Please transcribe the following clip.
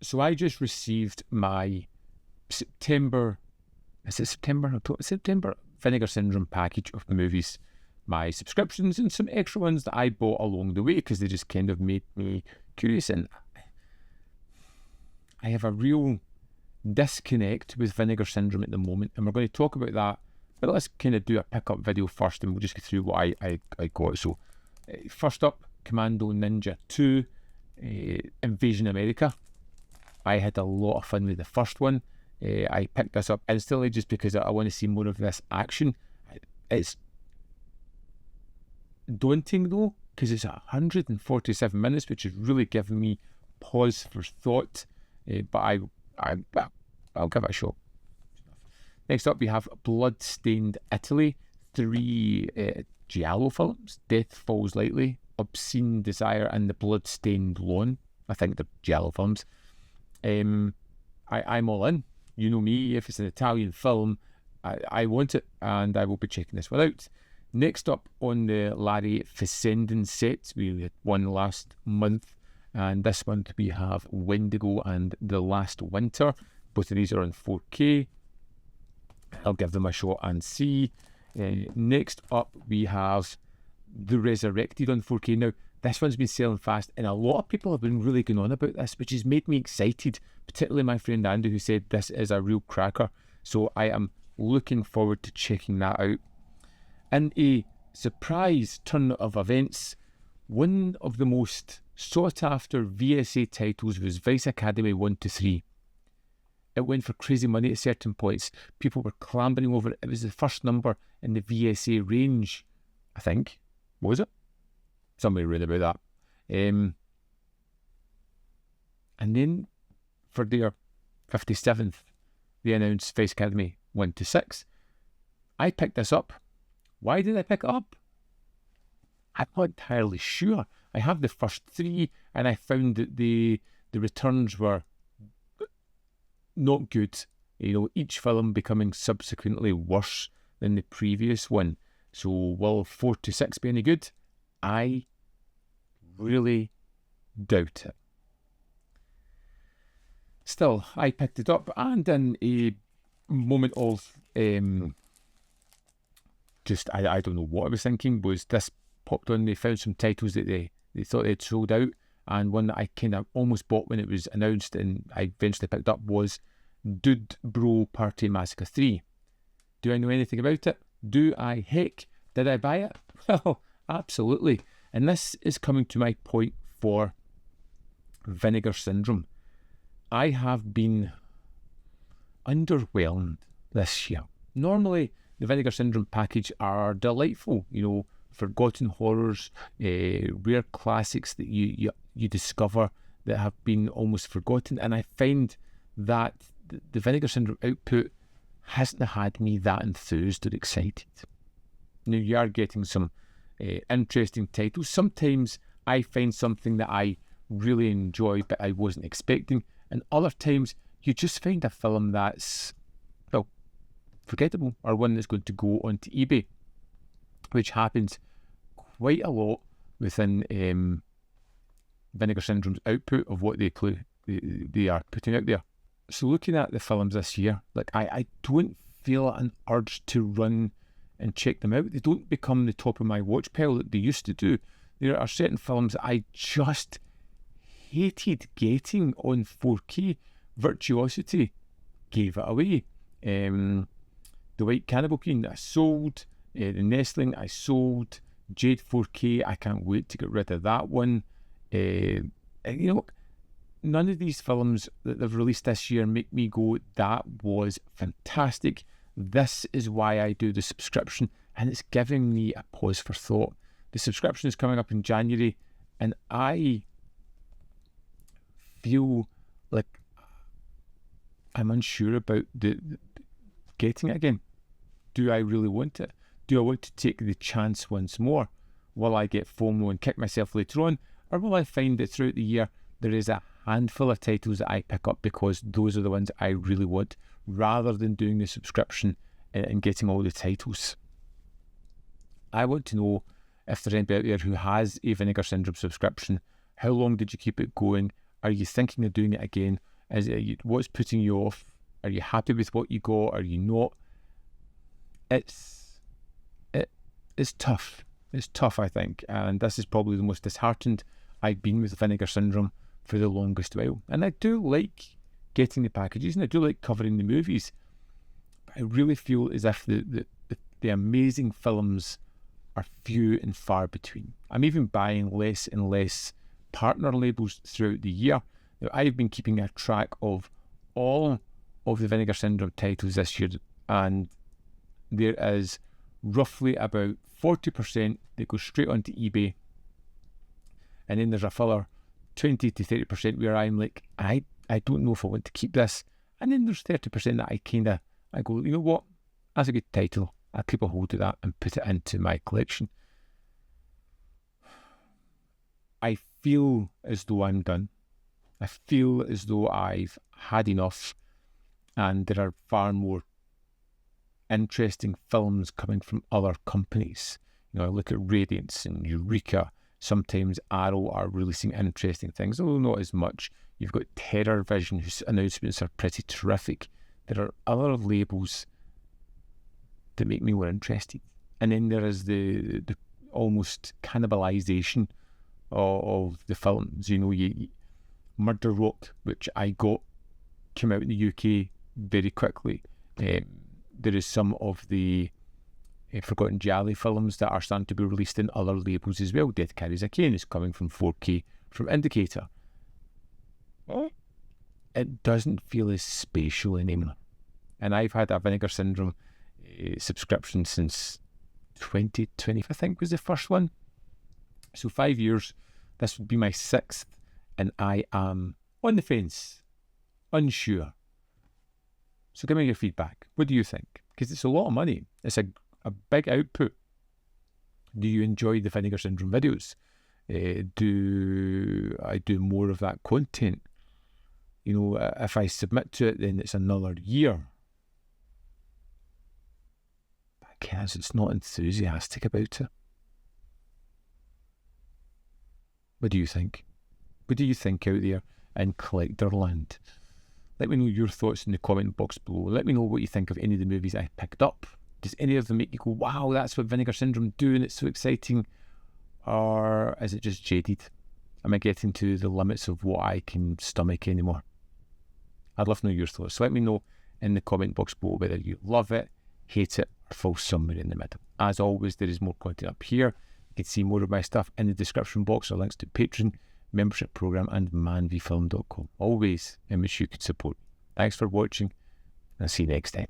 So I just received my September Vinegar Syndrome package of movies, my subscriptions, and some extra ones that I bought along the way because they just kind of made me curious. And I have a real disconnect with Vinegar Syndrome at the moment, and we're going to talk about that. But let's kind of do a pickup video first, and we'll just get through what I got. So first up, Commando Ninja 2, Invasion America. I had a lot of fun with the first one. I picked this up instantly just because I want to see more of this action. It's daunting though, because it's 147 minutes, which is really giving me pause for thought. But I'll give it a shot. Next up, we have Bloodstained Italy, 3 giallo films: Death Falls Lightly, Obscene Desire, and The Bloodstained Lawn. I think they're giallo films. I'm all in. You know me, if it's an Italian film, I want it, and I will be checking this one out. Next up on the Larry Fessenden set, we had one last month, and this month we have Wendigo and The Last Winter. Both of these are on 4K. I'll give them a shot and see. Next up we have The Resurrected on 4K. Now, this one's been selling fast, and a lot of people have been really going on about this, which has made me excited, particularly my friend Andy, who said this is a real cracker. So I am looking forward to checking that out. In a surprise turn of events, one of the most sought after VSA titles was Vice Academy 1 to 3. It went for crazy money at certain points. People were clambering over it. It was the first number in the VSA range, I think. Was it? Somebody read about that. And then for their 57th, they announced Vice Academy 1 to 6. I picked this up. Why did I pick it up? I'm not entirely sure. I have the first 3, and I found that the returns were not good. You know, each film becoming subsequently worse than the previous one. So will 4 to 6 be any good? I really doubt it. Still, I picked it up, and in a moment of just I don't know what I was thinking, was this popped on. They found some titles that they thought they'd sold out, and one that I kind of almost bought when it was announced and I eventually picked up was Dude Bro Massacre 3. Do I know anything about it? Do I? Heck, did I buy it? Well, absolutely. And this is coming to my point for Vinegar Syndrome. I have been underwhelmed this year. Normally, the Vinegar Syndrome package are delightful, you know, forgotten horrors, rare classics that you discover that have been almost forgotten. And I find that the Vinegar Syndrome output hasn't had me that enthused or excited. Now, you are getting some interesting titles. Sometimes I find something that I really enjoy but I wasn't expecting, and other times you just find a film that's, well, forgettable, or one that's going to go onto eBay, which happens quite a lot within Vinegar Syndrome's output of what they are putting out there. So looking at the films this year, like I don't feel an urge to run and check them out. They don't become the top of my watch pile that they used to do. There are certain films that I just hated getting on 4K. Virtuosity gave it away. The White Cannibal Queen I sold. The Nestling I sold. Jade 4K, I can't wait to get rid of that one. You know, none of these films that they've released this year make me go, that was fantastic. This is why I do the subscription, and it's giving me a pause for thought. The subscription is coming up in January, and I feel like I'm unsure about the getting it again. Do I really want it? Do I want to take the chance once more? Will I get FOMO and kick myself later on? Or will I find that throughout the year there is a handful of titles that I pick up because those are the ones I really want, rather than doing the subscription and getting all the titles? I want to know if there's anybody out there who has a Vinegar Syndrome subscription. How long did you keep it going? Are you thinking of doing it again? Is it, what's putting you off? Are you happy with what you got? Are you not? It's tough. It's tough, I think, and this is probably the most disheartened I've been with Vinegar Syndrome for the longest while. And I do like getting the packages, and I do like covering the movies, but I really feel as if the amazing films are few and far between. I'm even buying less and less partner labels throughout the year. Now, I've been keeping a track of all of the Vinegar Syndrome titles this year, and there is roughly about 40% that goes straight onto eBay, and then there's a further 20 to 30% where I'm like, I don't know if I want to keep this, and then there's 30% that I go, you know what, that's a good title, I'll keep a hold of that and put it into my collection. I feel as though I'm done. I feel as though I've had enough, and there are far more interesting films coming from other companies. You know, I look at Radiance and Eureka. Sometimes Arrow are releasing interesting things, although not as much. You've got Terror Vision, whose announcements are pretty terrific. There are other labels that make me more interested. And then there is the almost cannibalization of the films. You know, Murder Rock, which I got, came out in the UK very quickly. There is some of the Forgotten Gialli films that are starting to be released in other labels as well. Death Carries a Cane is coming from 4K from Indicator. It doesn't feel as spatial anymore. And I've had a Vinegar Syndrome subscription since 2020, I think was the first one. So 5 years. This would be my 6th, and I am on the fence, unsure. So give me your feedback. What do you think? Because it's a lot of money. It's a big output. Do you enjoy the Vinegar Syndrome videos? Do I do more of that content? You know, if I submit to it, then it's another year. But I guess it's not enthusiastic about it. What do you think? What do you think out there in collector land? Let me know your thoughts in the comment box below. Let me know what you think of any of the movies I picked up. Does any of them make you go, wow, that's what Vinegar Syndrome do and it's so exciting? Or is it just jaded? Am I getting to the limits of what I can stomach anymore? I'd love to know your thoughts. So let me know in the comment box below whether you love it, hate it, or fall somewhere in the middle. As always, there is more content up here. You can see more of my stuff in the description box, or links to Patreon, membership program, and manvfilm.com. Always in which you could support. Thanks for watching, and I'll see you next time.